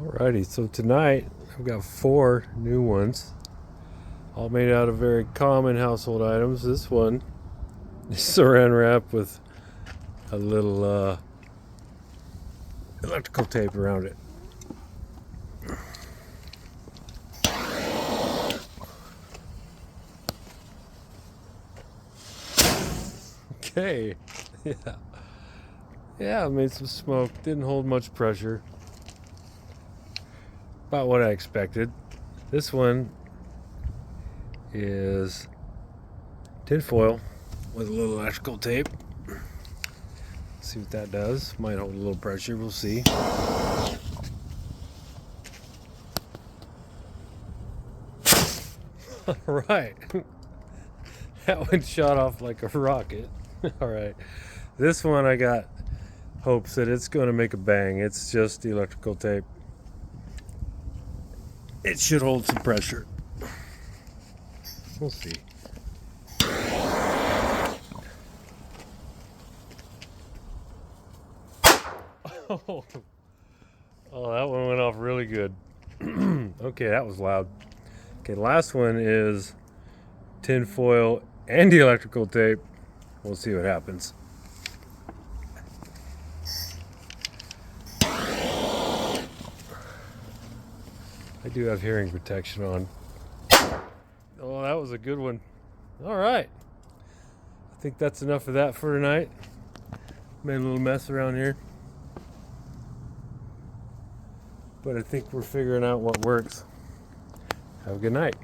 Alrighty, so tonight I've got 4 new ones, all made out of very common household items. This one is saran wrap with a little electrical tape around it. Okay, yeah, I made some smoke. Didn't hold much pressure. About what I expected. This one is tin foil with a little electrical tape. See what that does. Might hold a little pressure. We'll see. All right. That one shot off like a rocket. All right. This one I got hopes that it's going to make a bang. It's just the electrical tape. It should hold some pressure. We'll see. Oh, that one went off really good. Okay, that was loud. Okay, last one is tin foil and the electrical tape. We'll see what happens. I do have hearing protection on. Oh, that was a good one. All right. I think that's enough of that for tonight. Made a little mess around here, but I think we're figuring out what works. Have a good night.